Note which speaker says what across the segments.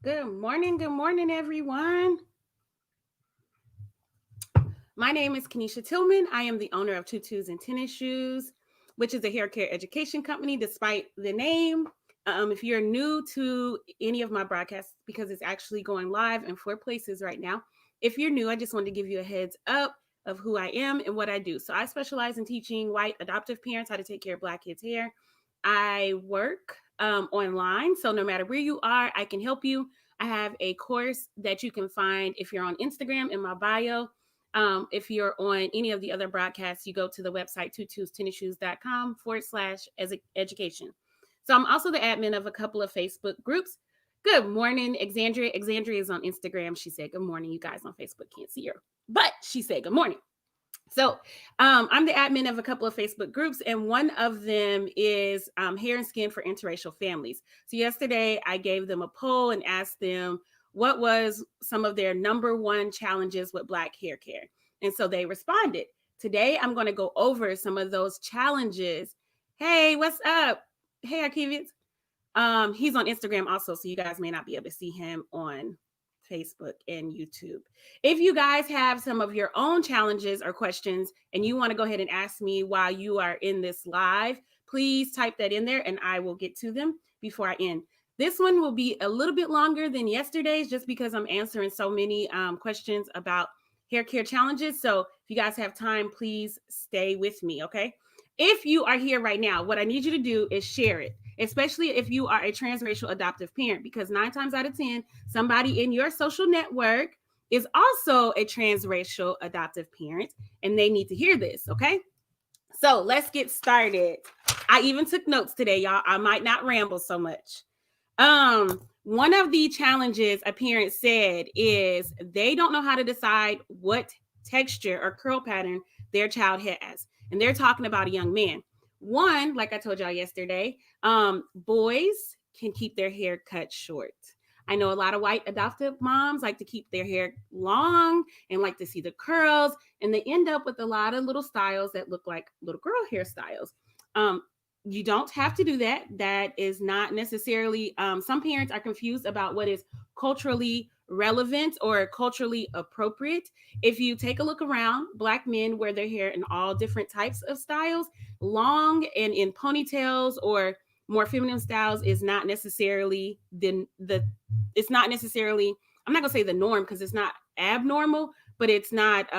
Speaker 1: Good morning, everyone. My name is Kenesha Tillman. I am the owner of Tutus and Tennis Shoes, which is a hair care education company, despite the name. If you're new to any of my broadcasts, because it's actually going live in 4 places right now, if you're new, I just wanted to give you a heads up of who I am and what I do. So I specialize in teaching white adoptive parents how to take care of Black kids' hair. I work online, so no matter where you are, I can help you. I have a course that you can find if you're on Instagram in my bio. If you're on any of the other broadcasts, you go to the website tutustenisshoes.com/education. So I'm also the admin of a couple of Facebook groups. Good morning, Exandria. Exandria is on Instagram. She said good morning. You guys on Facebook can't see her, but she said good morning. So I'm the admin of a couple of Facebook groups, and one of them is Hair and Skin for Interracial Families. So yesterday I gave them a poll and asked them what was some of their number one challenges with Black hair care. And so they responded. Today I'm going to go over some of those challenges. Hey, what's up? Hey, Archivians. He's on Instagram also, so you guys may not be able to see him on Facebook and YouTube. If you guys have some of your own challenges or questions and you want to go ahead and ask me while you are in this live, please type that in there and I will get to them before I end. This one will be a little bit longer than yesterday's just because I'm answering so many questions about hair care challenges. So if you guys have time, please stay with me, okay? If you are here right now, what I need you to do is share it, especially if you are a transracial adoptive parent, because 9 times out of 10, somebody in your social network is also a transracial adoptive parent and they need to hear this, okay? So let's get started. I even took notes today, y'all. I might not ramble so much. One of the challenges a parent said is they don't know how to decide what texture or curl pattern their child has. And they're talking about a young man. One, like I told y'all yesterday, boys can keep their hair cut short. I know a lot of white adoptive moms like to keep their hair long and like to see the curls, and they end up with a lot of little styles that look like little girl hairstyles. Um, you don't have to do that. That is not necessarily, some parents are confused about what is culturally relevant or culturally appropriate. If you take a look around, Black men wear their hair in all different types of styles. Long and in ponytails or more feminine styles is not necessarily the it's not necessarily, I'm not gonna say the norm because it's not abnormal, but it's not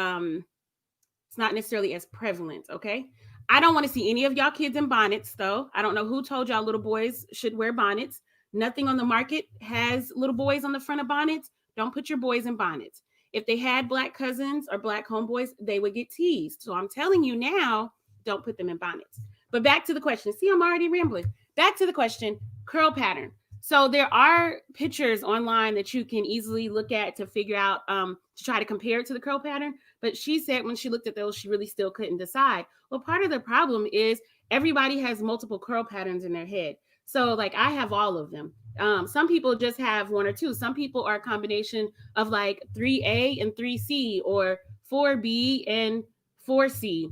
Speaker 1: necessarily as prevalent, okay? I don't want to see any of y'all kids in bonnets, though. I don't know who told y'all little boys should wear bonnets. Nothing on the market has little boys on the front of bonnets. Don't put your boys in bonnets. If they had Black cousins or Black homeboys, they would get teased. So I'm telling you now, don't put them in bonnets. But back to the question. See, I'm already rambling. Back to the question, curl pattern. So there are pictures online that you can easily look at to figure out, to try to compare it to the curl pattern. But she said when she looked at those, she really still couldn't decide. Well, part of the problem is everybody has multiple curl patterns in their head. So, like, I have all of them. Some people just have one or two. Some people are a combination of like 3A and 3C or 4B and 4C.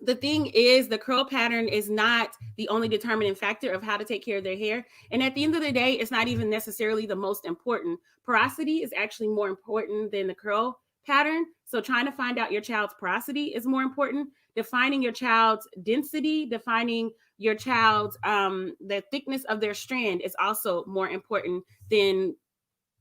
Speaker 1: The thing is, the curl pattern is not the only determining factor of how to take care of their hair. And at the end of the day, it's not even necessarily the most important. Porosity is actually more important than the curl pattern. So trying to find out your child's porosity is more important. Defining your child's density, defining your child's the thickness of their strand is also more important than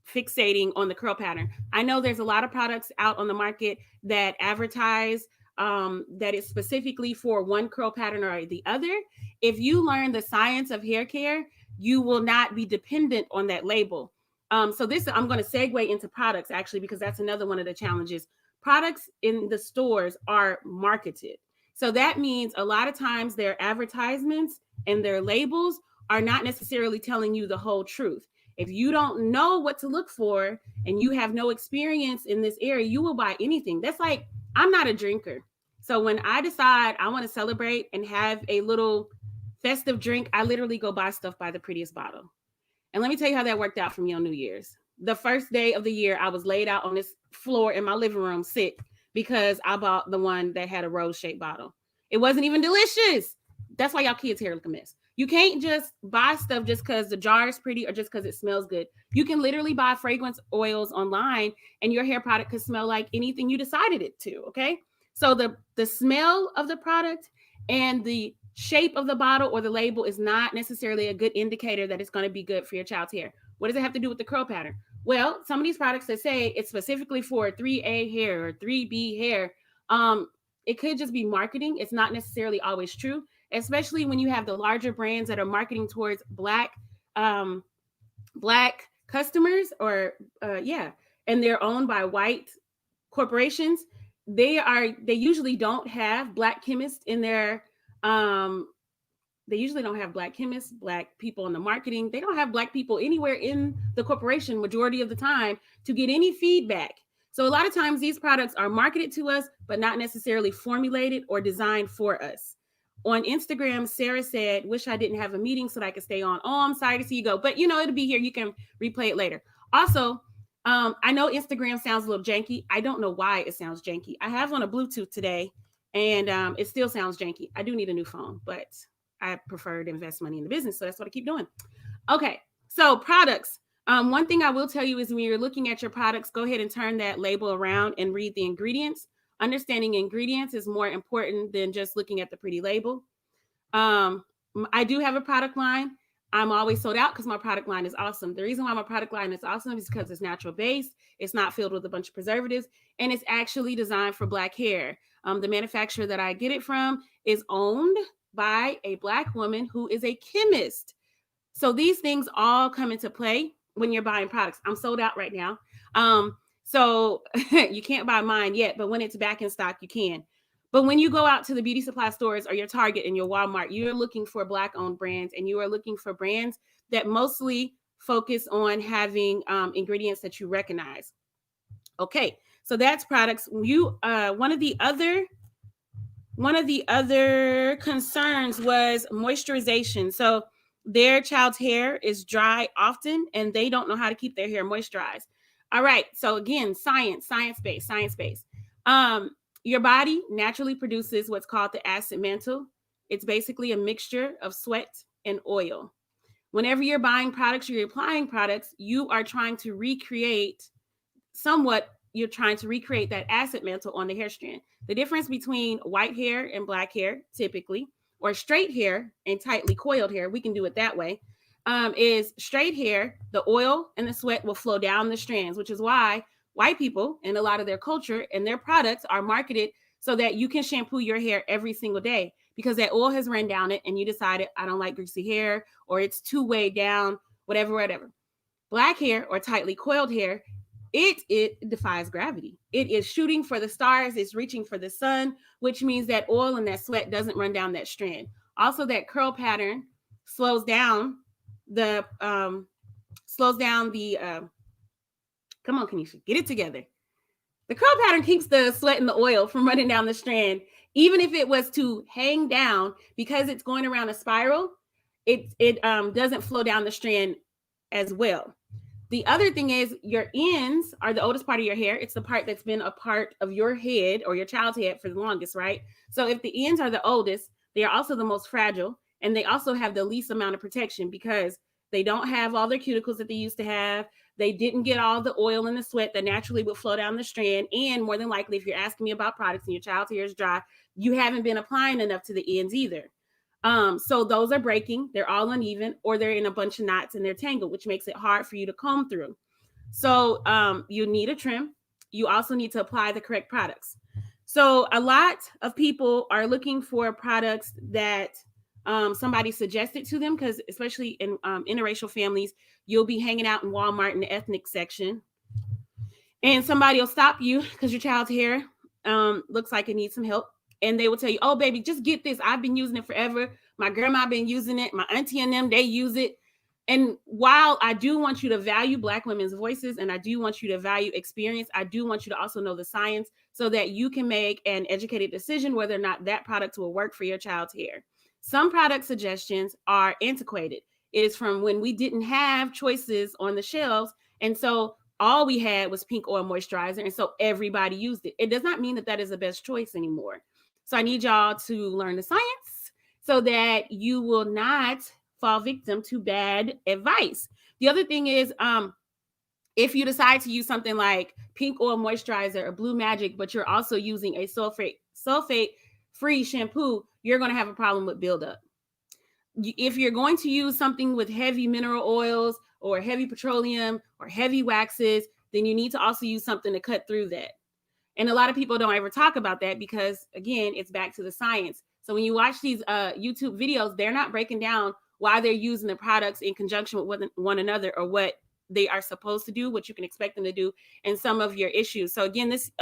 Speaker 1: fixating on the curl pattern. I know there's a lot of products out on the market that advertise that is specifically for one curl pattern or the other. If you learn the science of hair care, you will not be dependent on that label. So this, I'm going to segue into products actually, because that's another one of the challenges. Products in the stores are marketed. So that means a lot of times their advertisements and their labels are not necessarily telling you the whole truth. If you don't know what to look for and you have no experience in this area, you will buy anything. That's like, I'm not a drinker. So when I decide I want to celebrate and have a little festive drink, I literally go buy stuff by the prettiest bottle. And let me tell you how that worked out for me on New Year's. The first day of the year, I was laid out on this floor in my living room sick because I bought the one that had a rose shaped bottle. It wasn't even delicious. That's why y'all kids' hair look a mess. You can't just buy stuff just because the jar is pretty or just because it smells good. You can literally buy fragrance oils online and your hair product could smell like anything you decided it to. Okay. So the smell of the product and the shape of the bottle or the label is not necessarily a good indicator that it's going to be good for your child's hair. What does it have to do with the curl pattern? Well, some of these products that say it's specifically for 3A hair or 3B hair, it could just be marketing. It's not necessarily always true, especially when you have the larger brands that are marketing towards um, black customers or and they're owned by white corporations. They usually don't have black chemists in their um they usually don't have black chemists, black people in the marketing. They don't have black people anywhere in the corporation majority of the time to get any feedback. So a lot of times these products are marketed to us, but not necessarily formulated or designed for us. On Instagram, Sarah said, wish I didn't have a meeting so that I could stay on. Oh, I'm sorry to see you go, but it'll be here. You can replay it later. Also, I know Instagram sounds a little janky. I don't know why it sounds janky. I have on a Bluetooth today and it still sounds janky. I do need a new phone, but I prefer to invest money in the business. So that's what I keep doing. Okay. So products. One thing I will tell you is when you're looking at your products, go ahead and turn that label around and read the ingredients. Understanding ingredients is more important than just looking at the pretty label. I do have a product line. I'm always sold out because my product line is awesome. The reason why my product line is awesome is because it's natural based. It's not filled with a bunch of preservatives, and it's actually designed for black hair. The manufacturer that I get it from is owned by a black woman who is a chemist. So these things all come into play when you're buying products. I'm sold out right now. So you can't buy mine yet, but when it's back in stock, you can. But when you go out to the beauty supply stores or your Target and your Walmart, you're looking for black owned brands, and you are looking for brands that mostly focus on having ingredients that you recognize. Okay, so that's products. One of the other concerns was moisturization. So their child's hair is dry often, and they don't know how to keep their hair moisturized. All right. So again, science-based. Your body naturally produces what's called the acid mantle. It's basically a mixture of sweat and oil. Whenever you're buying products, you're applying products, you're trying to recreate that acid mantle on the hair strand. The difference between white hair and black hair, typically, or straight hair and tightly coiled hair, we can do it that way, is straight hair, the oil and the sweat will flow down the strands, which is why white people and a lot of their culture and their products are marketed so that you can shampoo your hair every single day because that oil has run down it and you decided, I don't like greasy hair or it's too weighed down, whatever. Black hair or tightly coiled hair, it defies gravity. It is shooting for the stars. It's reaching for the sun, which means that oil and that sweat doesn't run down that strand. Also, that curl pattern slows down the come on, Kanisha, get it together. The curl pattern keeps the sweat and the oil from running down the strand. Even if it was to hang down, because it's going around a spiral, it doesn't flow down the strand as well. The other thing is your ends are the oldest part of your hair. It's the part that's been a part of your head or your child's head for the longest, right? So if the ends are the oldest, they are also the most fragile, and they also have the least amount of protection because they don't have all their cuticles that they used to have. They didn't get all the oil and the sweat that naturally would flow down the strand. And more than likely, if you're asking me about products and your child's hair is dry, you haven't been applying enough to the ends either. So those are breaking, they're all uneven, or they're in a bunch of knots and they're tangled, which makes it hard for you to comb through. So you need a trim. You also need to apply the correct products. So a lot of people are looking for products that somebody suggested to them, because especially in interracial families, you'll be hanging out in Walmart in the ethnic section and somebody will stop you because your child's hair looks like it needs some help. And they will tell you, oh, baby, just get this. I've been using it forever. My grandma been using it. My auntie and them, they use it. And while I do want you to value Black women's voices and I do want you to value experience, I do want you to also know the science so that you can make an educated decision whether or not that product will work for your child's hair. Some product suggestions are antiquated. It is from when we didn't have choices on the shelves. And so all we had was pink oil moisturizer. And so everybody used it. It does not mean that that is the best choice anymore. So I need y'all to learn the science so that you will not fall victim to bad advice. The other thing is, if you decide to use something like pink oil moisturizer or blue magic, but you're also using a sulfate free shampoo, you're going to have a problem with buildup. If you're going to use something with heavy mineral oils or heavy petroleum or heavy waxes, then you need to also use something to cut through that. And a lot of people don't ever talk about that because, again, it's back to the science. So when you watch these YouTube videos, they're not breaking down why they're using the products in conjunction with one another, or what they are supposed to do, what you can expect them to do, and some of your issues. So again, this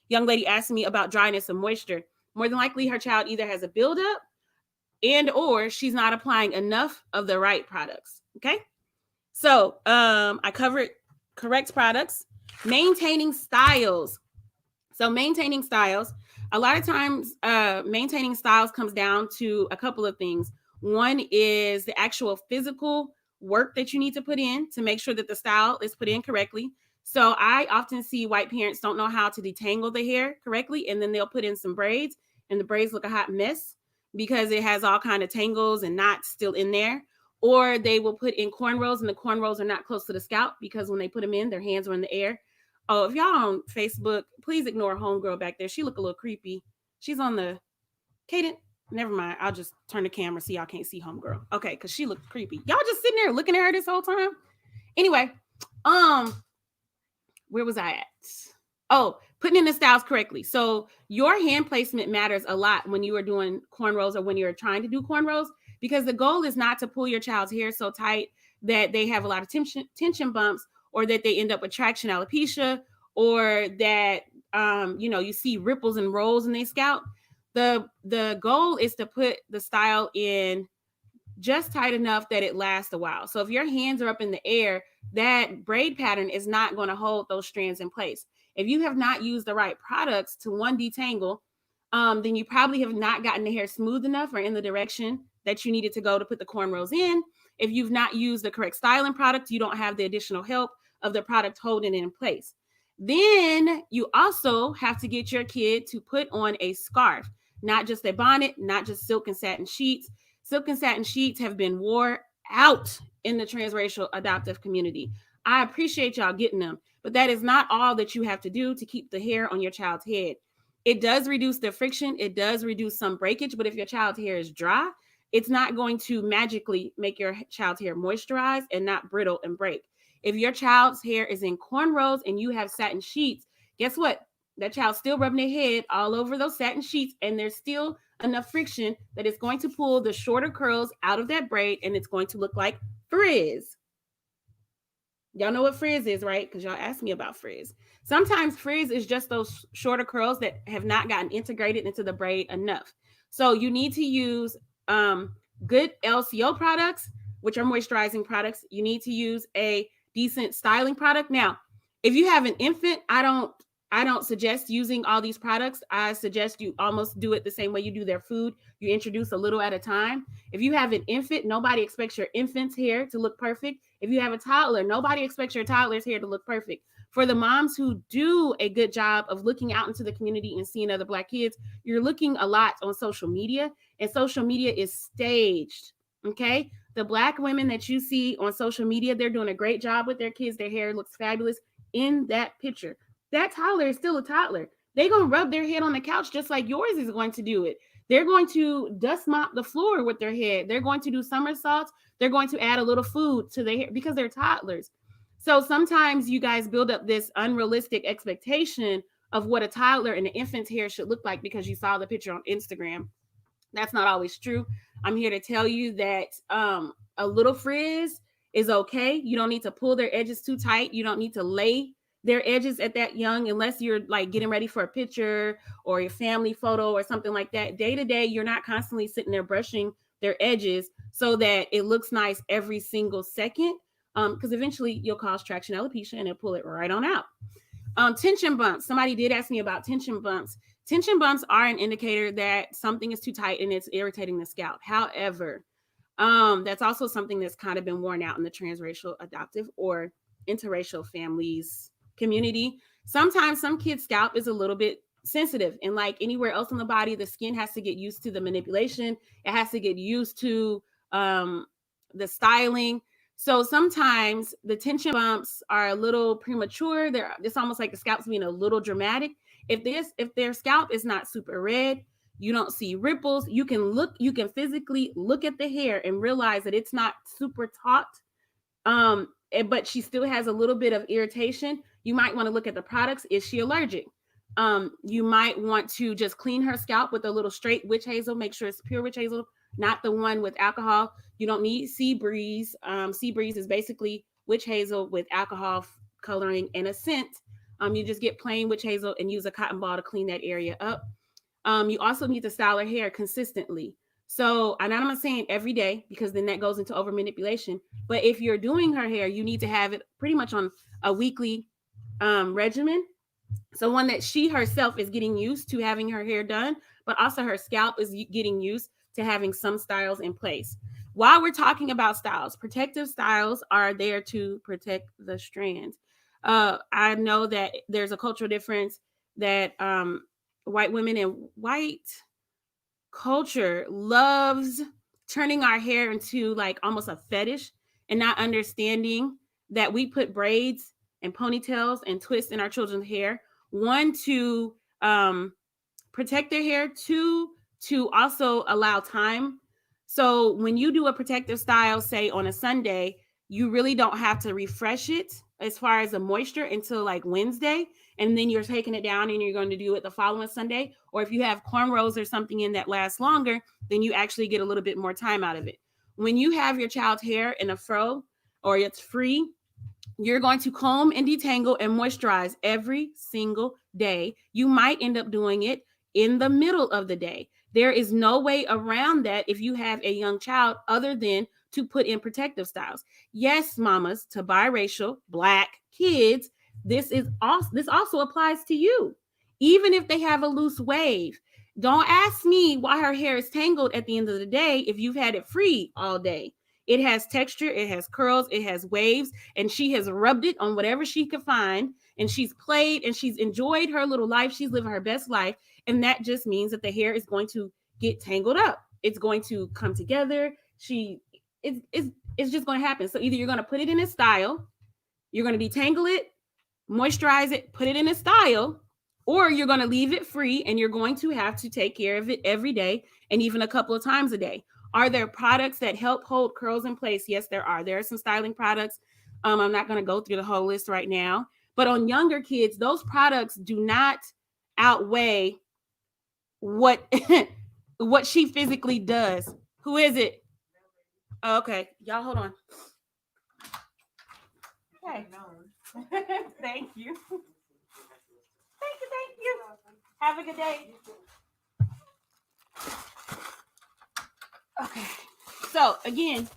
Speaker 1: young lady asked me about dryness and moisture. More than likely, her child either has a buildup and or she's not applying enough of the right products. Okay. So I covered correct products, maintaining styles. So maintaining styles, a lot of times maintaining styles comes down to a couple of things. One is the actual physical work that you need to put in to make sure that the style is put in correctly. So I often see white parents don't know how to detangle the hair correctly, and then they'll put in some braids, and the braids look a hot mess because it has all kind of tangles and knots still in there. Or they will put in cornrows, and the cornrows are not close to the scalp because when they put them in, their hands are in the air. Oh, if y'all on Facebook, please ignore homegirl back there. She look a little creepy. She's on the Kaden. Never mind. I'll just turn the camera so y'all can't see homegirl. Okay, because she looked creepy. Y'all just sitting there looking at her this whole time. Anyway, where was I at? Oh, putting in the styles correctly. So your hand placement matters a lot when you are doing cornrows or when you're trying to do cornrows, because the goal is not to pull your child's hair so tight that they have a lot of tension bumps, or that they end up with traction alopecia, or that you see ripples and rolls in their scalp. The goal is to put the style in just tight enough that it lasts a while. So if your hands are up in the air, that braid pattern is not going to hold those strands in place. If you have not used the right products to detangle, then you probably have not gotten the hair smooth enough or in the direction that you needed to go to put the cornrows in. If you've not used the correct styling product, you don't have the additional help of the product holding it in place. Then you also have to get your kid to put on a scarf, not just a bonnet, not just silk and satin sheets. Silk and satin sheets have been wore out in the transracial adoptive community. I appreciate y'all getting them, but that is not all that you have to do to keep the hair on your child's head. It does reduce the friction. It does reduce some breakage, but if your child's hair is dry, it's not going to magically make your child's hair moisturized and not brittle and break. If your child's hair is in cornrows and you have satin sheets, guess what? That child's still rubbing their head all over those satin sheets, and there's still enough friction that it's going to pull the shorter curls out of that braid, and it's going to look like frizz. Y'all know what frizz is, right? Because y'all asked me about frizz. Sometimes frizz is just those shorter curls that have not gotten integrated into the braid enough. So you need to use good LCO products, which are moisturizing products. You need to use a decent styling product. Now, if you have an infant, I don't suggest using all these products. I suggest you almost do it the same way you do their food. You introduce a little at a time. If you have an infant, nobody expects your infant's hair to look perfect. If you have a toddler, nobody expects your toddler's hair to look perfect. For the moms who do a good job of looking out into the community and seeing other Black kids, you're looking a lot on social media, and social media is staged, okay? The Black women that you see on social media, they're doing a great job with their kids. Their hair looks fabulous in that picture. That toddler is still a toddler. They're going to rub their head on the couch just like yours is going to do it. They're going to dust mop the floor with their head. They're going to do somersaults. They're going to add a little food to their hair because they're toddlers. So sometimes you guys build up this unrealistic expectation of what a toddler and an infant's hair should look like because you saw the picture on Instagram. That's not always true. I'm here to tell you that a little frizz is okay. You don't need to pull their edges too tight. You don't need to lay their edges at that young, unless you're like getting ready for a picture or your family photo or something like that. Day to day, you're not constantly sitting there brushing their edges so that it looks nice every single second, because eventually you'll cause traction alopecia and it'll pull it right on out. Tension bumps. Somebody did ask me about tension bumps. Tension bumps are an indicator that something is too tight and it's irritating the scalp. However, that's also something that's kind of been worn out in the transracial adoptive or interracial families community. Sometimes some kids' scalp is a little bit sensitive, and like anywhere else in the body, the skin has to get used to the manipulation. It has to get used to the styling. So sometimes the tension bumps are a little premature. It's almost like the scalp's being a little dramatic. If their scalp is not super red, you don't see ripples, you can physically look at the hair and realize that it's not super taut, but she still has a little bit of irritation. You might want to look at the products. Is she allergic? You might want to just clean her scalp with a little straight witch hazel. Make sure it's pure witch hazel, not the one with alcohol. You don't need sea breeze. Sea breeze is basically witch hazel with alcohol coloring and a scent. You just get plain witch hazel and use a cotton ball to clean that area up. You also need to style her hair consistently. So, and I'm not saying every day because then that goes into over manipulation. But if you're doing her hair, you need to have it pretty much on a weekly regimen. So one that she herself is getting used to having her hair done, but also her scalp is getting used to having some styles in place. While we're talking about styles, protective styles are there to protect the strands. I know that there's a cultural difference that white women and white culture loves turning our hair into like almost a fetish and not understanding that we put braids and ponytails and twists in our children's hair. One, to protect their hair. Two, to also allow time. So when you do a protective style, say on a Sunday, you really don't have to refresh it as far as the moisture until like Wednesday. And then you're taking it down and you're going to do it the following Sunday. Or if you have cornrows or something in that lasts longer, then you actually get a little bit more time out of it. When you have your child's hair in a fro or it's free, you're going to comb and detangle and moisturize every single day. You might end up doing it in the middle of the day. There is no way around that if you have a young child other than to put in protective styles. Yes, mamas, to biracial Black kids, this also applies to you. Even if they have a loose wave, don't ask me why her hair is tangled at the end of the day if you've had it free all day. It has texture, it has curls, it has waves, and she has rubbed it on whatever she could find, and she's played and she's enjoyed her little life. She's living her best life, and that just means that the hair is going to get tangled up. It's going to come together. It's just going to happen. So either you're going to put it in a style, you're going to detangle it, moisturize it, put it in a style, or you're going to leave it free and you're going to have to take care of it every day and even a couple of times a day. Are there products that help hold curls in place? Yes, there are. There are some styling products. I'm not going to go through the whole list right now. But on younger kids, those products do not outweigh what what she physically does. Who is it? Oh, okay. Y'all hold on. Okay. Thank you. Thank you. Have a good day. Okay. So again,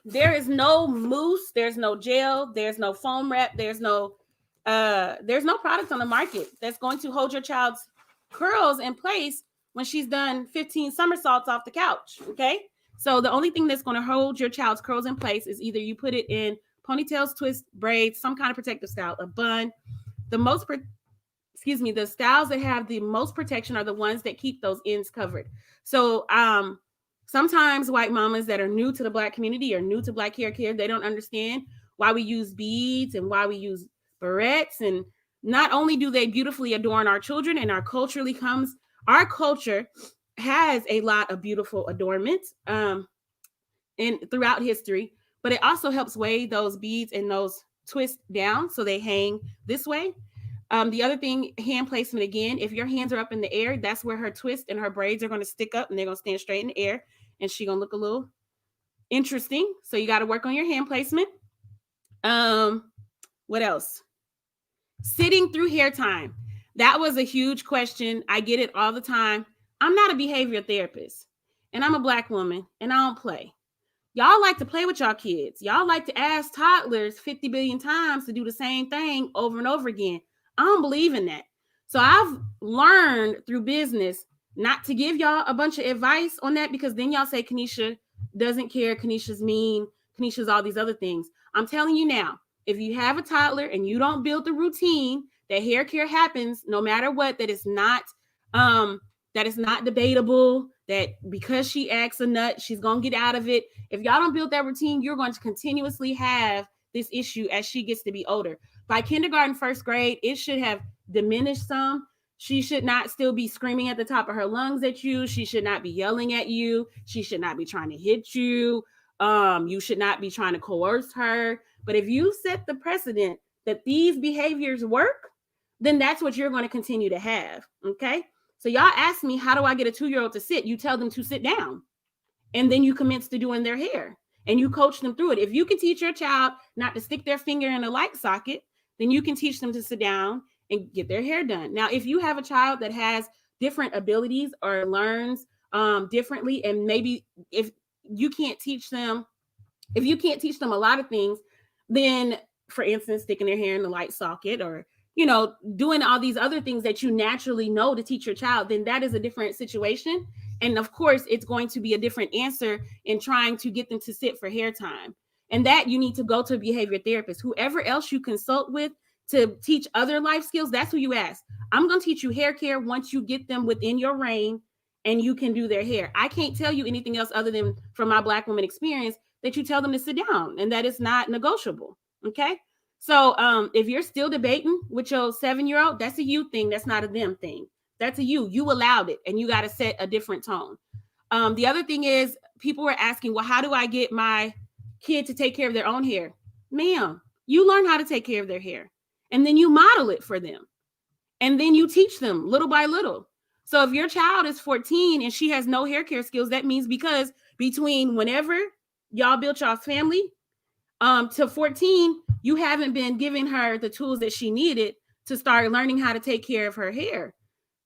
Speaker 1: there is no mousse, there's no gel, there's no foam wrap, there's no product on the market that's going to hold your child's curls in place when she's done 15 somersaults off the couch. Okay. So the only thing that's going to hold your child's curls in place is either you put it in ponytails, twists, braids, some kind of protective style, a bun. The styles that have the most protection are the ones that keep those ends covered. So sometimes white mamas that are new to the Black community or new to Black hair care, they don't understand why we use beads and why we use barrettes. And not only do they beautifully adorn our children, and our culture has a lot of beautiful adornments and throughout history, but it also helps weigh those beads and those twists down so they hang this way. The other thing, hand placement again. If your hands are up in the air, that's where her twist and her braids are going to stick up and they're going to stand straight in the air, and she's going to look a little interesting. So you got to work on your hand placement. What else? Sitting through hair time. That was a huge question. I get it all the time. I'm not a behavior therapist, and I'm a Black woman, and I don't play. Y'all like to play with y'all kids. Y'all like to ask toddlers 50 billion times to do the same thing over and over again. I don't believe in that. So I've learned through business not to give y'all a bunch of advice on that, because then y'all say Kanisha doesn't care, Kanisha's mean, Kanisha's all these other things. I'm telling you now, if you have a toddler and you don't build the routine that hair care happens no matter what, that is not debatable, that because she acts a nut, she's gonna get out of it. If y'all don't build that routine, you're going to continuously have this issue as she gets to be older. By kindergarten, first grade, it should have diminished some. She should not still be screaming at the top of her lungs at you. She should not be yelling at you. She should not be trying to hit you. You should not be trying to coerce her. But if you set the precedent that these behaviors work, then that's what you're going to continue to have. Okay. So y'all ask me, how do I get a 2-year-old to sit? You tell them to sit down, and then you commence to doing their hair, and you coach them through it. If you can teach your child not to stick their finger in a light socket, then you can teach them to sit down and get their hair done. Now, if you have a child that has different abilities or learns differently, and maybe if you can't teach them a lot of things, then for instance, sticking their hair in the light socket, or doing all these other things that you naturally know to teach your child, then that is a different situation. And of course, it's going to be a different answer in trying to get them to sit for hair time. And that you need to go to a behavior therapist. Whoever else you consult with to teach other life skills, that's who you ask. I'm going to teach you hair care once you get them within your reign and you can do their hair. I can't tell you anything else other than from my Black woman experience that you tell them to sit down, and that is not negotiable. Okay. So if you're still debating with your 7-year-old, that's a you thing. That's not a them thing. That's a you allowed it, and you got to set a different tone. The other thing is, people were asking, well, how do I get my kid to take care of their own hair? Ma'am, you learn how to take care of their hair, and then you model it for them, and then you teach them little by little. So if your child is 14 and she has no hair care skills, that means because between whenever y'all built y'all's family to 14, you haven't been giving her the tools that she needed to start learning how to take care of her hair.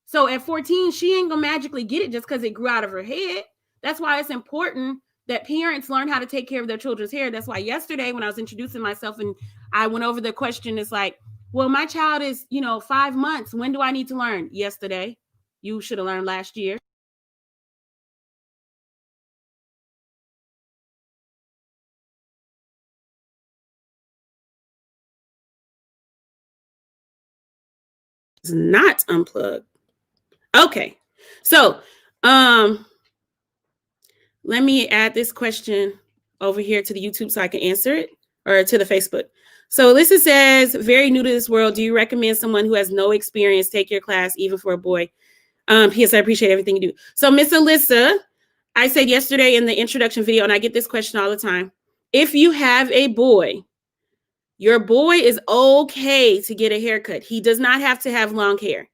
Speaker 1: So at 14, she ain't gonna magically get it just because it grew out of her head. That's why it's important that parents learn how to take care of their children's hair. That's why yesterday when I was introducing myself and I went over the question, it's like, well, my child is, 5 months. When do I need to learn? Yesterday. You should have learned last year. It's not unplugged. Okay. So, let me add this question over here to the YouTube so I can answer it, or to the Facebook. So Alyssa says, very new to this world. Do you recommend someone who has no experience take your class, even for a boy? P.S. I appreciate everything you do. So Miss Alyssa, I said yesterday in the introduction video, and I get this question all the time. If you have a boy, your boy is okay to get a haircut. He does not have to have long hair.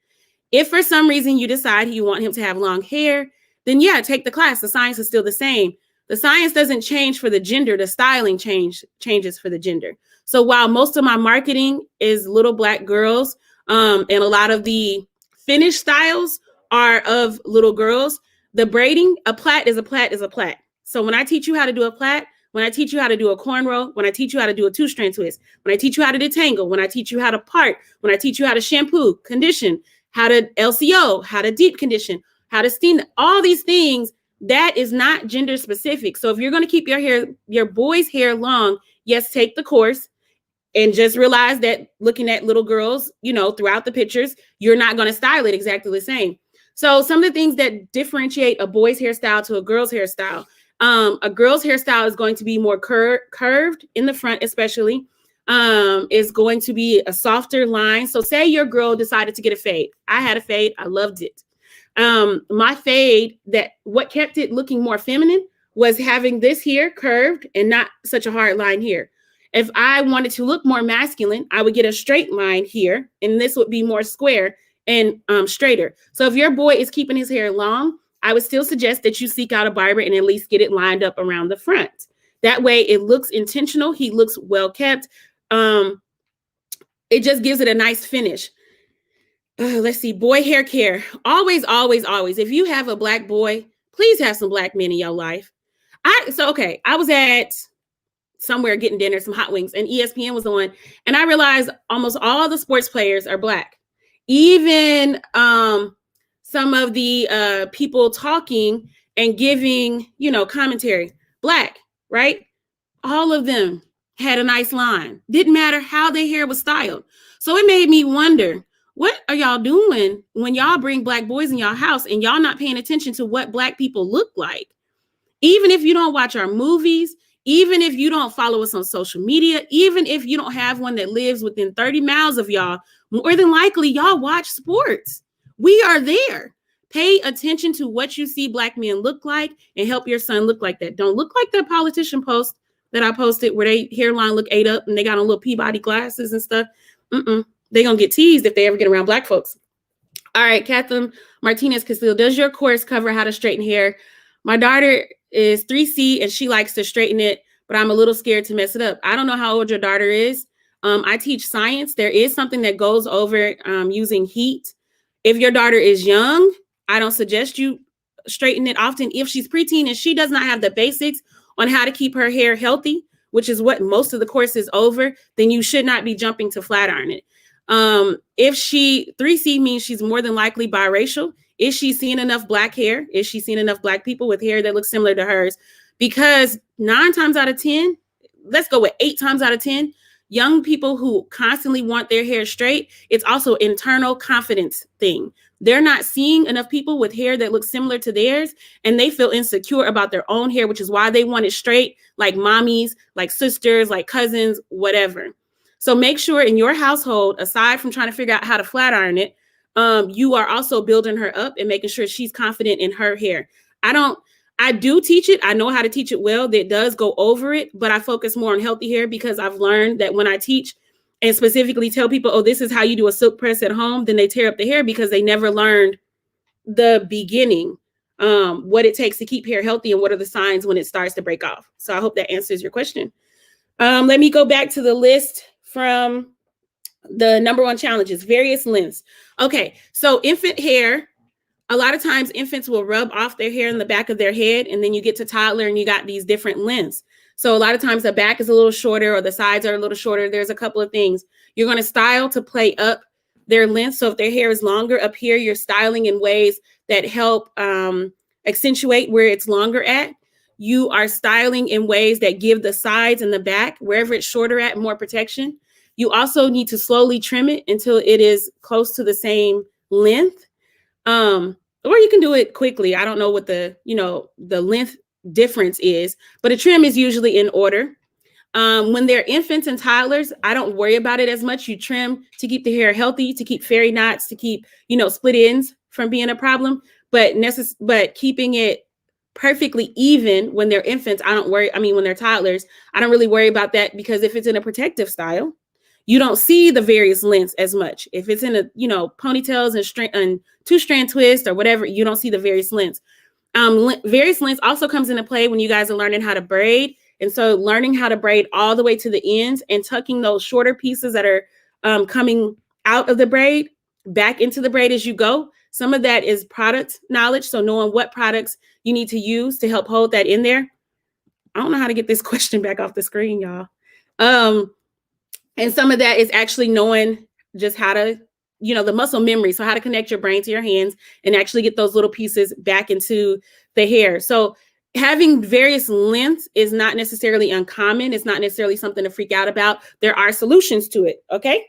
Speaker 1: If for some reason you decide you want him to have long hair, then yeah, take the class. The science is still the same. The science doesn't change for the gender. The styling changes for the gender. So while most of my marketing is little Black girls, and a lot of the finished styles are of little girls, the braiding, a plait is a plait is a plait. So when I teach you how to do a plait, when I teach you how to do a cornrow, when I teach you how to do a 2-strand twist, when I teach you how to detangle, when I teach you how to part, when I teach you how to shampoo, condition, how to LCO, how to deep condition, how to steam, all these things, that is not gender specific. So if you're going to keep your boy's hair long, yes, take the course, and just realize that looking at little girls, throughout the pictures, you're not going to style it exactly the same. So some of the things that differentiate a boy's hairstyle to a girl's hairstyle, a girl's hairstyle is going to be more curved in the front, especially. Is going to be a softer line. So say your girl decided to get a fade. I had a fade. I loved it. My fade, what kept it looking more feminine was having this here curved and not such a hard line here. If I wanted to look more masculine, I would get a straight line here, and this would be more square and straighter. So if your boy is keeping his hair long, I would still suggest that you seek out a barber and at least get it lined up around the front. That way it looks intentional. He looks well kept. It just gives it a nice finish. Let's see, boy hair care. Always, always, always. If you have a Black boy, please have some Black men in your life. I was at somewhere getting dinner, some hot wings, and ESPN was on, and I realized almost all the sports players are Black. Even some of the people talking and giving, commentary, Black, right? All of them had a nice line. Didn't matter how their hair was styled. So it made me wonder, what are y'all doing when y'all bring Black boys in y'all house and y'all not paying attention to what Black people look like? Even if you don't watch our movies, even if you don't follow us on social media, even if you don't have one that lives within 30 miles of y'all, more than likely y'all watch sports. We are there. Pay attention to what you see Black men look like and help your son look like that. Don't look like that politician post that I posted where they hairline look ate up and they got on little Peabody glasses and stuff. They're going to get teased if they ever get around Black folks. All right, Catherine Martinez Castillo, does your course cover how to straighten hair? My daughter is 3C and she likes to straighten it, but I'm a little scared to mess it up. I don't know how old your daughter is. I teach science. There is something that goes over using heat. If your daughter is young, I don't suggest you straighten it often. If she's preteen and she does not have the basics on how to keep her hair healthy, which is what most of the course is over, then you should not be jumping to flat iron it. If she 3C means she's more than likely biracial. Is she seeing enough Black hair? Is she seeing enough Black people with hair that looks similar to hers? Because 9 times out of 10, let's go with 8 times out of 10, young people who constantly want their hair straight, it's also internal confidence thing. They're not seeing enough people with hair that looks similar to theirs, and they feel insecure about their own hair, which is why they want it straight, like mommies, like sisters, like cousins, whatever. So make sure in your household, aside from trying to figure out how to flat iron it, you are also building her up and making sure she's confident in her hair. I do teach it. I know how to teach it well. That does go over it, but I focus more on healthy hair because I've learned that when I teach and specifically tell people, oh, this is how you do a silk press at home, then they tear up the hair because they never learned the beginning, what it takes to keep hair healthy and what are the signs when it starts to break off. So I hope that answers your question. Let me go back to the list from the number 1 challenges, various lengths. Okay, so infant hair, a lot of times infants will rub off their hair in the back of their head, and then you get to toddler and you got these different lengths. So a lot of times the back is a little shorter or the sides are a little shorter. There's a couple of things. You're going to style to play up their length. So if their hair is longer up here, you're styling in ways that help accentuate where it's longer at. You are styling in ways that give the sides and the back, wherever it's shorter at, more protection. You also need to slowly trim it until it is close to the same length. Or you can do it quickly. I don't know what the length difference is, but a trim is usually in order. When they're infants and toddlers, I don't worry about it as much. You trim to keep the hair healthy, to keep fairy knots, to keep, split ends from being a problem, but keeping it perfectly even when they're infants, I don't worry. I mean, when they're toddlers, I don't really worry about that because if it's in a protective style, you don't see the various lengths as much. If it's in a, ponytails and 2-strand twist or whatever, you don't see the various lengths. Various lengths also comes into play when you guys are learning how to braid. And so learning how to braid all the way to the ends and tucking those shorter pieces that are coming out of the braid back into the braid as you go. Some of that is product knowledge. So knowing what products you need to use to help hold that in there. I don't know how to get this question back off the screen, y'all. And some of that is actually knowing just how to, the muscle memory. So how to connect your brain to your hands and actually get those little pieces back into the hair. So having various lengths is not necessarily uncommon. It's not necessarily something to freak out about. There are solutions to it. Okay.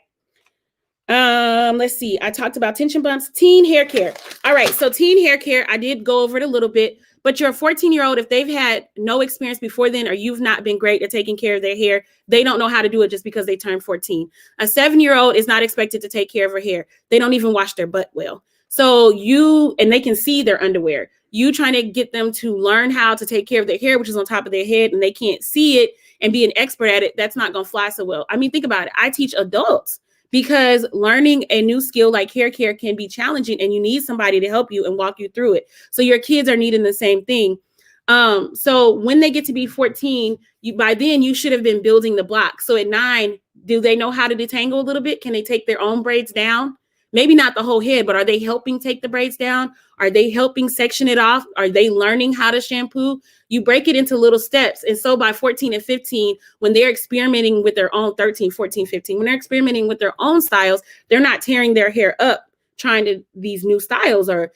Speaker 1: Let's see. I talked about tension bumps, teen hair care. All right. So teen hair care, I did go over it a little bit, but your 14-year-old, if they've had no experience before then, or you've not been great at taking care of their hair, they don't know how to do it just because they turned 14. A 7-year-old is not expected to take care of her hair. They don't even wash their butt well. So and they can see their underwear. You trying to get them to learn how to take care of their hair, which is on top of their head, and they can't see it and be an expert at it, that's not going to fly so well. I mean, think about it. I teach adults because learning a new skill like hair care can be challenging and you need somebody to help you and walk you through it. So your kids are needing the same thing. So when they get to be 14, by then you should have been building the block. So at 9, do they know how to detangle a little bit? Can they take their own braids down? Maybe not the whole head, but are they helping take the braids down? Are they helping section it off? Are they learning how to shampoo? You break it into little steps. And so by 14 and 15, when they're experimenting with their own 13, 14, 15, when they're experimenting with their own styles, they're not tearing their hair up trying to these new styles or,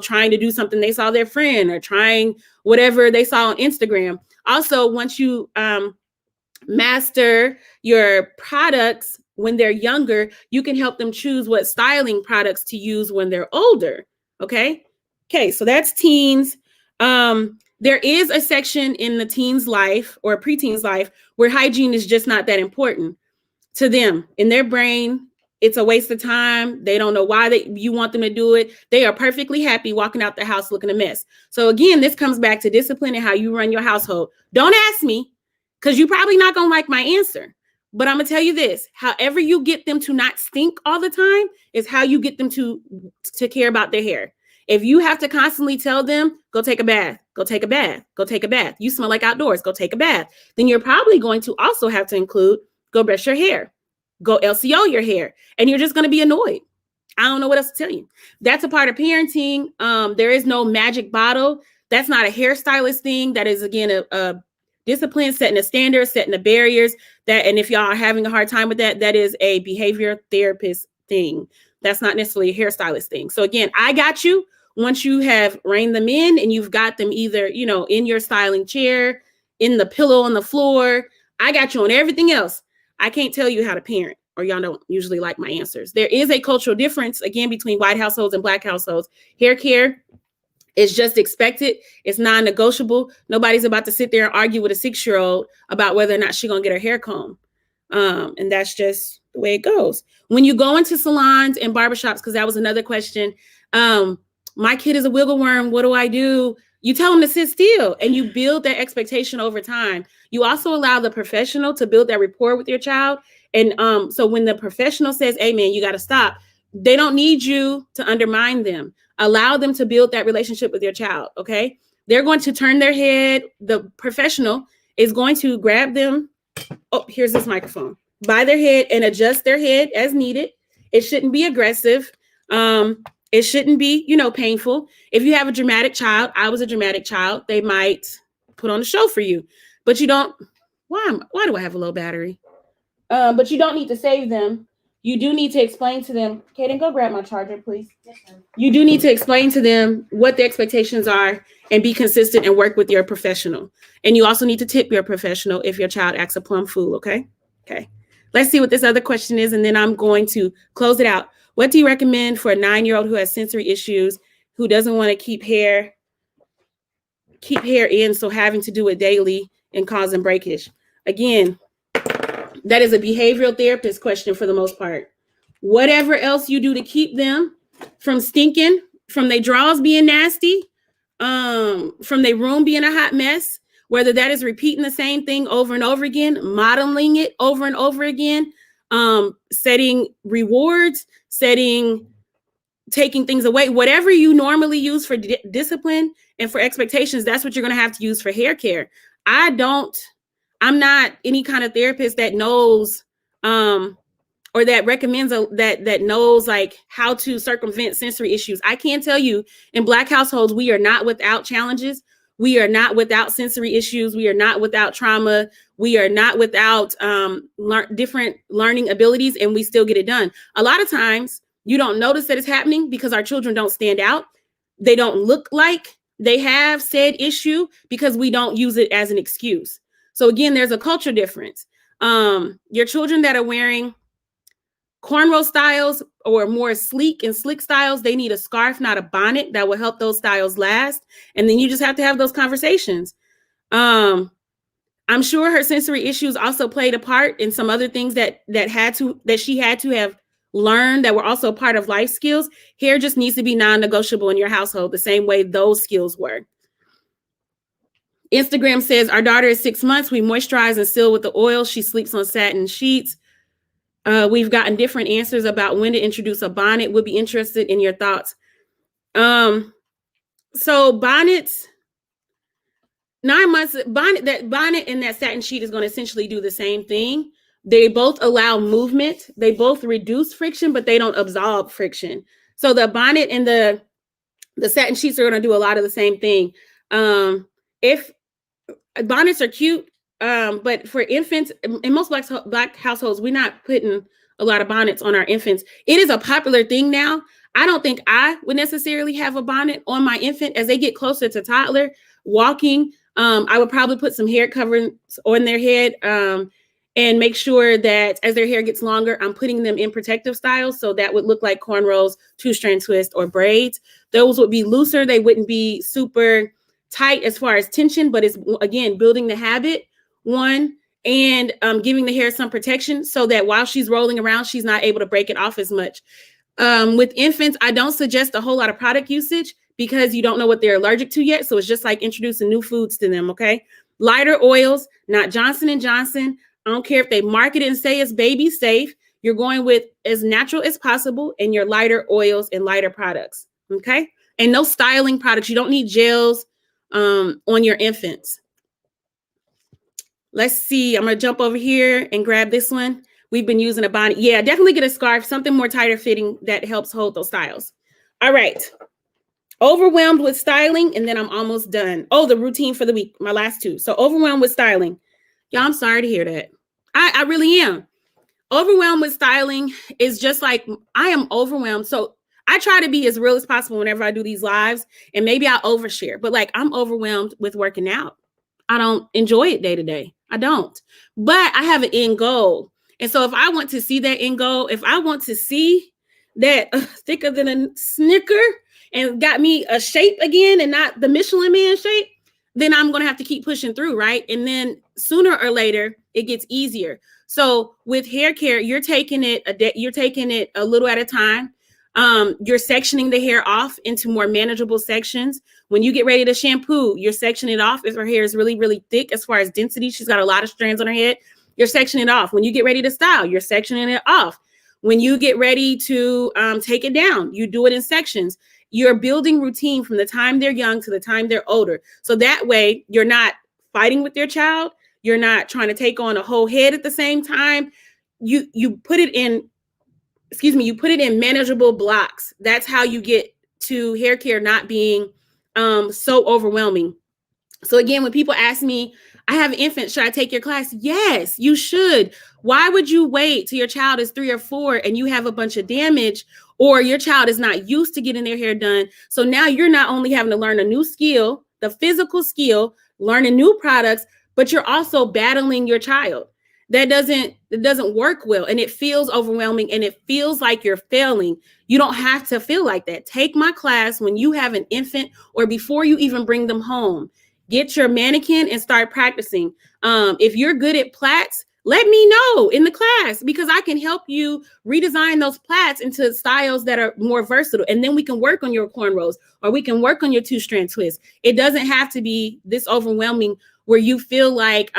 Speaker 1: trying to do something they saw their friend or trying whatever they saw on Instagram. Also, once you master your products, when they're younger, you can help them choose what styling products to use when they're older. Okay. So that's teens. There is a section in the teen's life or preteen's life where hygiene is just not that important to them. In their brain, it's a waste of time. They don't know why you want them to do it. They are perfectly happy walking out the house looking a mess. So again, this comes back to discipline and how you run your household. Don't ask me, because you're probably not going to like my answer. But I'm going to tell you this, however you get them to not stink all the time is how you get them to care about their hair. If you have to constantly tell them, go take a bath, go take a bath, go take a bath. You smell like outdoors, go take a bath. Then you're probably going to also have to include, go brush your hair, go LCO your hair. And you're just going to be annoyed. I don't know what else to tell you. That's a part of parenting. There is no magic bottle. That's not a hairstylist thing. That is, again, a discipline, setting a standard, setting the barriers. And if y'all are having a hard time with that, that is a behavior therapist thing. That's not necessarily a hairstylist thing. So again, I got you. Once you have reined them in and you've got them either, in your styling chair, in the pillow on the floor, I got you on everything else. I can't tell you how to parent, or y'all don't usually like my answers. There is a cultural difference, again, between white households and Black households. Hair care is just expected. It's non-negotiable. Nobody's about to sit there and argue with a 6-year-old about whether or not she's going to get her hair combed. And that's just the way it goes. When you go into salons and barbershops, because that was another question, my kid is a wiggle worm. What do I do? You tell them to sit still, and you build that expectation over time. You also allow the professional to build that rapport with your child. And so when the professional says, hey, man, you got to stop, they don't need you to undermine them. Allow them to build that relationship with your child, okay? They're going to turn their head. The professional is going to grab them. Oh, here's this microphone. By their head and adjust their head as needed. It shouldn't be aggressive. It shouldn't be, painful. If you have a dramatic child, I was a dramatic child, they might put on a show for you. But you don't, why do I have a low battery? But you don't need to save them. You do need to explain to them, Kaden, go grab my charger, please. Yes, you do need to explain to them what the expectations are and be consistent and work with your professional. And you also need to tip your professional if your child acts a plum fool, okay? Okay. Let's see what this other question is, and then I'm going to close it out. What do you recommend for a 9-year-old who has sensory issues, who doesn't want to keep hair in, so having to do it daily and causing breakage? Again, that is a behavioral therapist question for the most part. Whatever else you do to keep them from stinking, from their drawers being nasty, from their room being a hot mess, whether that is repeating the same thing over and over again, modeling it over and over again, setting rewards, taking things away, whatever you normally use for discipline and for expectations, that's what you're going to have to use for hair care. I'm not any kind of therapist that knows, or that recommends that knows like how to circumvent sensory issues. I can tell you, in Black households, we are not without challenges. We are not without sensory issues. We are not without trauma. We are not without different learning abilities, and we still get it done. A lot of times you don't notice that it's happening because our children don't stand out. They don't look like they have said issue because we don't use it as an excuse. So again, there's a culture difference. Your children that are wearing cornrow styles or more sleek and slick styles, they need a scarf, not a bonnet, that will help those styles last. And then you just have to have those conversations. I'm sure her sensory issues also played a part in some other things that she had to have learned that were also part of life skills. Hair just needs to be non-negotiable in your household, the same way those skills were. Instagram says, our daughter is 6 months. We moisturize and seal with the oil. She sleeps on satin sheets. We've gotten different answers about when to introduce a bonnet. We'll be interested in your thoughts. So bonnets, 9 months, that bonnet and that satin sheet is going to essentially do the same thing. They both allow movement. They both reduce friction, but they don't absorb friction. So the bonnet and the satin sheets are going to do a lot of the same thing. If bonnets are cute, but for infants, in most Black households, we're not putting a lot of bonnets on our infants. It is a popular thing now. I don't think I would necessarily have a bonnet on my infant. As they get closer to toddler walking, I would probably put some hair coverings on their head. and make sure that as their hair gets longer, I'm putting them in protective styles. So that would look like cornrows, 2-strand twist, or braids. Those would be looser. They wouldn't be super tight as far as tension, but it's, again, building the habit, one, and giving the hair some protection so that while she's rolling around, she's not able to break it off as much. With infants, I don't suggest a whole lot of product usage because you don't know what they're allergic to yet. So it's just like introducing new foods to them, okay? Lighter oils, not Johnson & Johnson. I don't care if they market it and say it's baby safe. You're going with as natural as possible and your lighter oils and lighter products, okay? And no styling products. You don't need gels on your infants. Let's see. I'm going to jump over here and grab this one. We've been using a bonnet. Yeah, definitely get a scarf, something more tighter fitting that helps hold those styles. All right. Overwhelmed with styling, and then I'm almost done. Oh, the routine for the week, my last two. So overwhelmed with styling. Y'all, I'm sorry to hear that. I really am. Overwhelmed with styling is just like, I am overwhelmed. So I try to be as real as possible whenever I do these lives, and maybe I overshare, but like I'm overwhelmed with working out. I don't enjoy it day to day. I don't, but I have an end goal. And so if I want to see that end goal, if I want to see that thicker than a Snicker and got me a shape again and not the Michelin Man shape, then I'm going to have to keep pushing through, right? And then sooner or later, it gets easier. So with hair care, you're taking it a little at a time. You're sectioning the hair off into more manageable sections. When you get ready to shampoo, you're sectioning it off if her hair is really, really thick as far as density. She's got a lot of strands on her head. You're sectioning it off. When you get ready to style, you're sectioning it off. When you get ready to take it down, you do it in sections. You're building routine from the time they're young to the time they're older. So that way you're not fighting with your child. You're not trying to take on a whole head at the same time. You put it in, you put it in manageable blocks. That's how you get to hair care not being so overwhelming. So again, when people ask me, I have an infant, should I take your class? Yes, you should. Why would you wait till your child is 3 or 4 and you have a bunch of damage, or your child is not used to getting their hair done? So now you're not only having to learn a new skill, the physical skill, learning new products, but you're also battling your child. It doesn't work well, and it feels overwhelming, and it feels like you're failing. You don't have to feel like that. Take my class when you have an infant or before you even bring them home. Get your mannequin and start practicing. If you're good at plaits, let me know in the class because I can help you redesign those plaits into styles that are more versatile. And then we can work on your cornrows or we can work on your 2-strand twist. It doesn't have to be this overwhelming where you feel like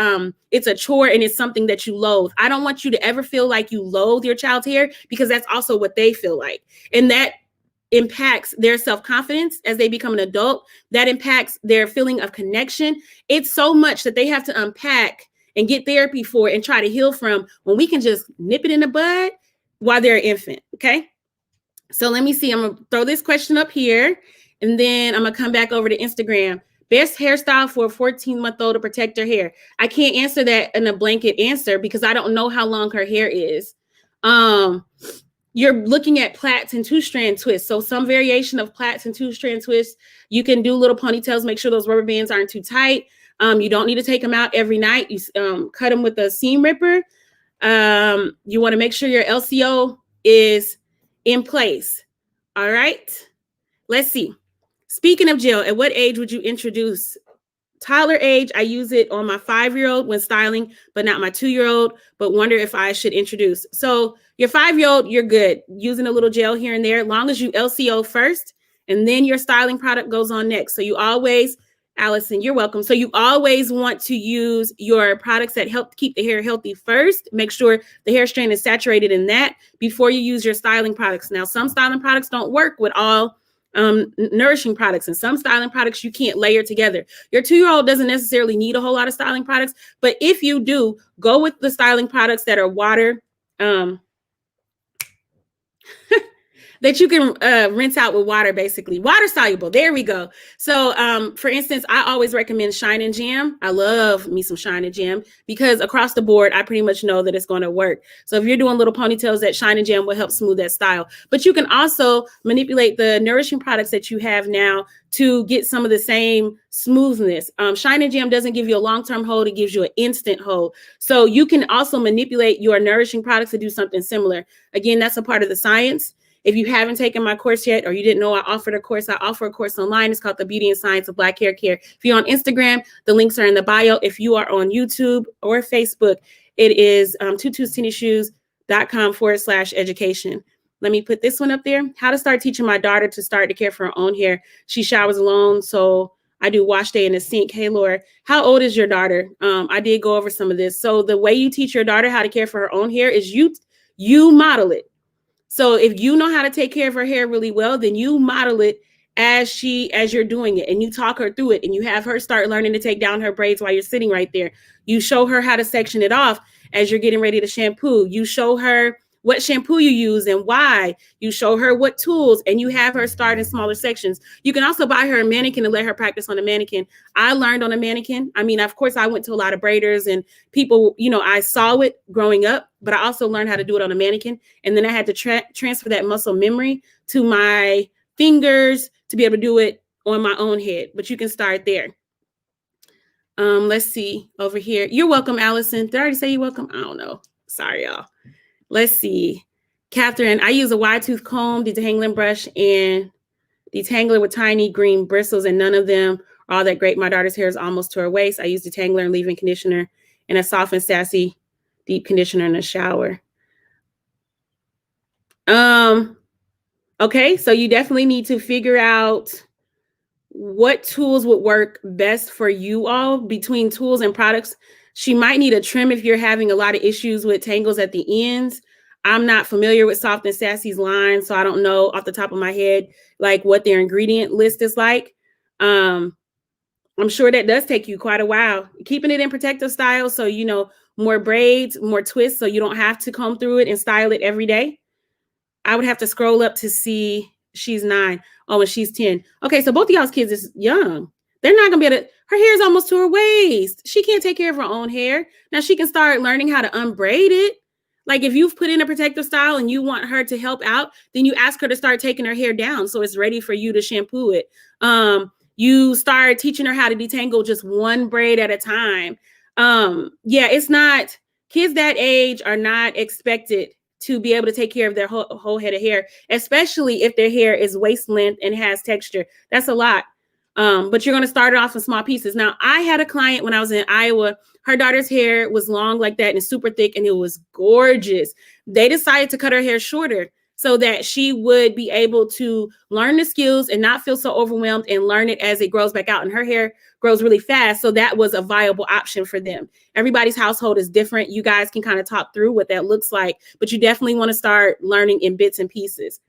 Speaker 1: it's a chore and it's something that you loathe. I don't want you to ever feel like you loathe your child's hair because that's also what they feel like. And that impacts their self-confidence as they become an adult. That impacts their feeling of connection. It's so much that they have to unpack and get therapy for and try to heal from when we can just nip it in the bud while they're an infant. Okay. So let me see. I'm going to throw this question up here and then I'm going to come back over to Instagram. Best hairstyle for a 14-month-old to protect her hair. I can't answer that in a blanket answer because I don't know how long her hair is. You're looking at plaits and 2-strand twists. So some variation of plaits and 2-strand twists. You can do little ponytails, make sure those rubber bands aren't too tight. You don't need to take them out every night. You cut them with a seam ripper. You want to make sure your LCO is in place. All right. Let's see. Speaking of gel, at what age would you introduce? Toddler age, I use it on my 5-year-old when styling, but not my 2-year-old, but wonder if I should introduce. So your 5-year-old, you're good. Using a little gel here and there, as long as you LCO first, and then your styling product goes on next. So you always, Allison, you're welcome. So you always want to use your products that help keep the hair healthy first. Make sure the hair strand is saturated in that before you use your styling products. Now, some styling products don't work with all nourishing products, and some styling products you can't layer together. Your 2-year-old doesn't necessarily need a whole lot of styling products, but if you do, go with the styling products that are water that you can rinse out with water, basically. Water soluble. There we go. So for instance, I always recommend Shine and Jam. I love me some Shine and Jam because across the board, I pretty much know that it's going to work. So if you're doing little ponytails, that Shine and Jam will help smooth that style. But you can also manipulate the nourishing products that you have now to get some of the same smoothness. Shine and Jam doesn't give you a long-term hold. It gives you an instant hold. So you can also manipulate your nourishing products to do something similar. Again, that's a part of the science. If you haven't taken my course yet, or you didn't know I offered a course, I offer a course online. It's called The Beauty and Science of Black Hair Care. If you're on Instagram, the links are in the bio. If you are on YouTube or Facebook, it is tutustennishoes.com/education. Let me put this one up there. How to start teaching my daughter to start to care for her own hair. She showers alone, so I do wash day in the sink. Hey, Laura, how old is your daughter? I did go over some of this. So the way you teach your daughter how to care for her own hair is you model it. So if you know how to take care of her hair really well, then you model it as you're doing it, and you talk her through it, and you have her start learning to take down her braids while you're sitting right there. You show her how to section it off as you're getting ready to shampoo. You show her what shampoo you use and why. You show her what tools, and you have her start in smaller sections. You can also buy her a mannequin and let her practice on a mannequin. I learned on a mannequin. I mean, of course, I went to a lot of braiders and people, I saw it growing up, but I also learned how to do it on a mannequin. And then I had to transfer that muscle memory to my fingers to be able to do it on my own head. But you can start there. Let's see over here. You're welcome, Allison. Did I already say you're welcome? I don't know. Sorry, y'all. Let's see. Catherine, I use a wide tooth comb, detangling brush, and detangler with tiny green bristles, and none of them are all that great. My daughter's hair is almost to her waist. I use detangler and leave-in conditioner and a soft and sassy deep conditioner in the shower. Okay, so you definitely need to figure out what tools would work best for you all. Between tools and products, she might need a trim if you're having a lot of issues with tangles at the ends. I'm not familiar with Soft and Sassy's line, so I don't know off the top of my head like what their ingredient list is like. I'm sure that does take you quite a while. Keeping it in protective style, so more braids, more twists, so you don't have to comb through it and style it every day. I would have to scroll up to see. She's 9. Oh, and she's 10. Okay, so both of y'all's kids is young. They're not gonna be able to. Her hair is almost to her waist. She can't take care of her own hair. Now she can start learning how to unbraid it. Like if you've put in a protective style and you want her to help out, then you ask her to start taking her hair down so it's ready for you to shampoo it. You start teaching her how to detangle just one braid at a time. Yeah, it's not, kids that age are not expected to be able to take care of their whole head of hair, especially if their hair is waist length and has texture. That's a lot. But you're going to start it off in small pieces. Now, I had a client when I was in Iowa. Her daughter's hair was long like that and super thick, and it was gorgeous. They decided to cut her hair shorter so that she would be able to learn the skills and not feel so overwhelmed and learn it as it grows back out. And her hair grows really fast, so that was a viable option for them. Everybody's household is different. You guys can kind of talk through what that looks like, but you definitely want to start learning in bits and pieces.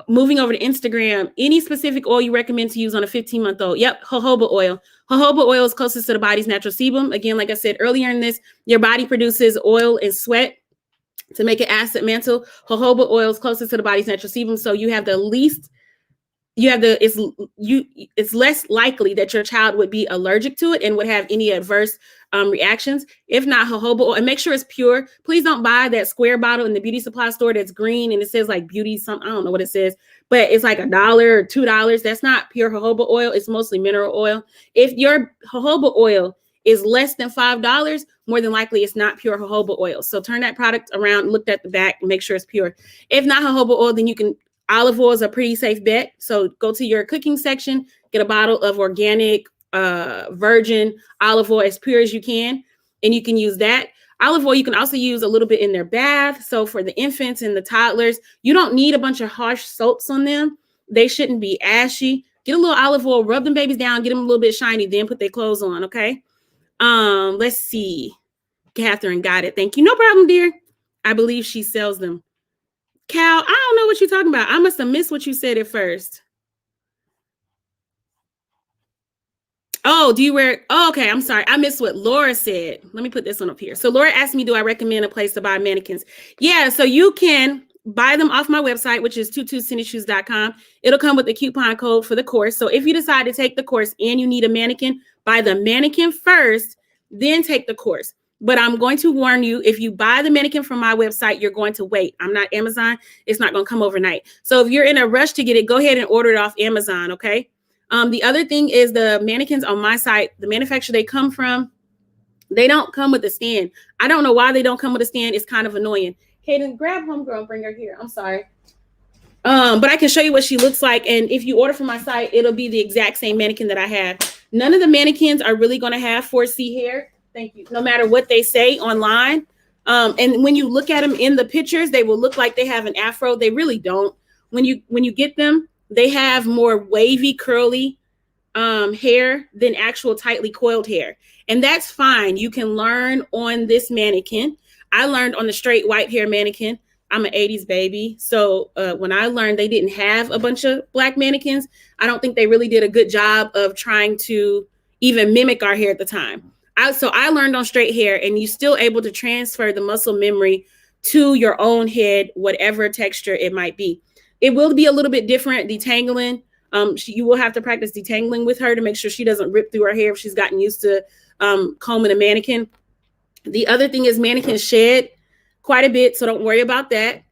Speaker 1: Moving over to Instagram, any specific oil you recommend to use on a 15-month-old? Yep, jojoba oil. Jojoba oil is closest to the body's natural sebum. Again, like I said earlier in this, your body produces oil and sweat to make an acid mantle. Jojoba oil is closest to the body's natural sebum, so you have the least. It's less likely that your child would be allergic to it and would have any adverse reactions. If not, jojoba oil, and make sure it's pure. Please don't buy that square bottle in the beauty supply store that's green and it says like beauty something. I don't know what it says, but it's like $1 or $2. That's not pure jojoba oil. It's mostly mineral oil. If your jojoba oil is less than $5, more than likely it's not pure jojoba oil. So turn that product around, look at the back, and make sure it's pure. If not jojoba oil, then you can. Olive oil is a pretty safe bet. So go to your cooking section, get a bottle of organic virgin olive oil as pure as you can, and you can use that. Olive oil, you can also use a little bit in their bath. So for the infants and the toddlers, you don't need a bunch of harsh soaps on them. They shouldn't be ashy. Get a little olive oil, rub them babies down, get them a little bit shiny, then put their clothes on, okay? Let's see. Catherine got it. Thank you. No problem, dear. I believe she sells them. Cal, I don't know what you're talking about. I must have missed what you said at first. Oh, do you wear? Oh, okay, I'm sorry. I missed what Laura said. Let me put this one up here. So Laura asked me, do I recommend a place to buy mannequins? Yeah, so you can buy them off my website, which is tutustenisshoes.com. It'll come with the coupon code for the course. So if you decide to take the course and you need a mannequin, buy the mannequin first, then take the course. But I'm going to warn you, if you buy the mannequin from my website, you're going to wait. I'm not Amazon. It's not going to come overnight. So if you're in a rush to get it, go ahead and order it off Amazon, okay? The other thing is the mannequins on my site, the manufacturer they come from, they don't come with a stand. I don't know why they don't come with a stand. It's kind of annoying. Kaden, grab homegirl and bring her here. I'm sorry. But I can show you what she looks like. And if you order from my site, it'll be the exact same mannequin that I have. None of the mannequins are really going to have 4C hair. Thank you. No matter what they say online. And when you look at them in the pictures, they will look like they have an afro. They really don't. When you get them, they have more wavy, curly hair than actual tightly coiled hair. And that's fine. You can learn on this mannequin. I learned on the straight white hair mannequin. I'm an 80s baby. So when I learned they didn't have a bunch of black mannequins, I don't think they really did a good job of trying to even mimic our hair at the time. So I learned on straight hair, and you're still able to transfer the muscle memory to your own head, whatever texture it might be. It will be a little bit different detangling. You will have to practice detangling with her to make sure she doesn't rip through her hair if she's gotten used to combing a mannequin. The other thing is mannequins shed quite a bit, so don't worry about that.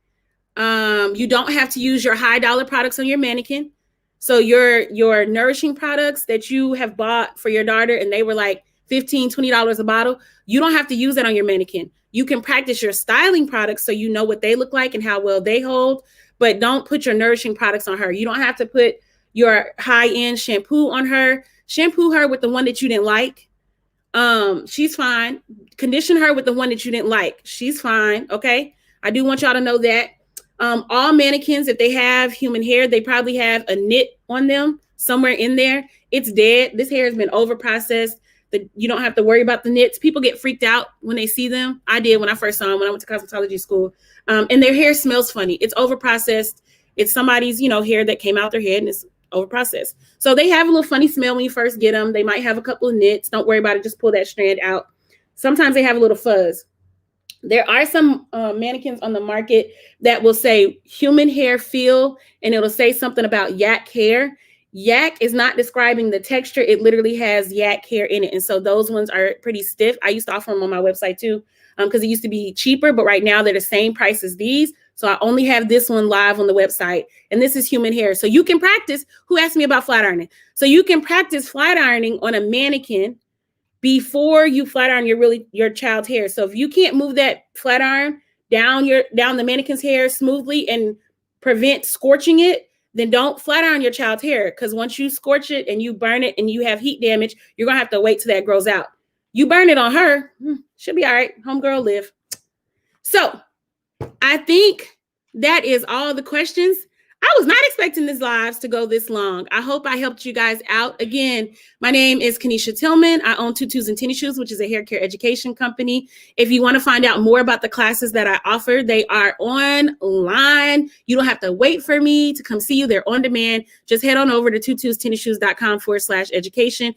Speaker 1: You don't have to use your high dollar products on your mannequin. So your nourishing products that you have bought for your daughter and they were like $15, $20 a bottle, you don't have to use that on your mannequin. You can practice your styling products so you know what they look like and how well they hold, but don't put your nourishing products on her. You don't have to put your high-end shampoo on her. Shampoo her with the one that you didn't like. She's fine. Condition her with the one that you didn't like. She's fine. Okay. I do want y'all to know that. All mannequins, if they have human hair, they probably have a knit on them somewhere in there. It's dead. This hair has been over processed. You don't have to worry about the knits. People get freaked out when they see them. I did when I first saw them when I went to cosmetology school. And their hair smells funny. It's over processed. It's somebody's, hair that came out their head and it's over processed. So they have a little funny smell when you first get them. They might have a couple of knits. Don't worry about it. Just pull that strand out. Sometimes they have a little fuzz. There are some mannequins on the market that will say human hair feel, and it'll say something about yak hair. Yak is not describing the texture. It literally has yak hair in it. And so those ones are pretty stiff. I used to offer them on my website too, because it used to be cheaper, but right now they're the same price as these. So I only have this one live on the website, and this is human hair. So you can practice. Who asked me about flat ironing? So you can practice flat ironing on a mannequin before you flat iron your child's hair. So if you can't move that flat iron down the mannequin's hair smoothly and prevent scorching it, then don't flat iron your child's hair, because once you scorch it and you burn it and you have heat damage, you're gonna have to wait till that grows out. You burn it on her, she'll be all right. Homegirl live. So I think that is all the questions. I was not expecting this lives to go this long. I hope I helped you guys out. Again, my name is Kenesha Tillman. I own Tutus and Tennis Shoes, which is a hair care education company. If you want to find out more about the classes that I offer, they are online. You don't have to wait for me to come see you. They're on demand. Just head on over to tutustenisshoes.com/education.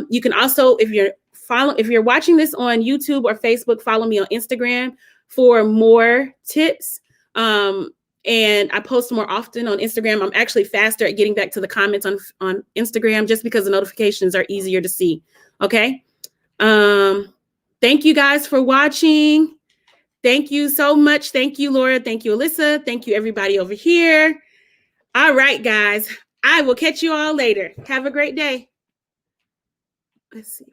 Speaker 1: You can also, if you're watching this on YouTube or Facebook, follow me on Instagram for more tips. And I post more often on Instagram. I'm actually faster at getting back to the comments on Instagram just because the notifications are easier to see. Okay. Thank you guys for watching. Thank you so much. Thank you, Laura. Thank you, Alyssa. Thank you, everybody over here. All right, guys. I will catch you all later. Have a great day. Let's see.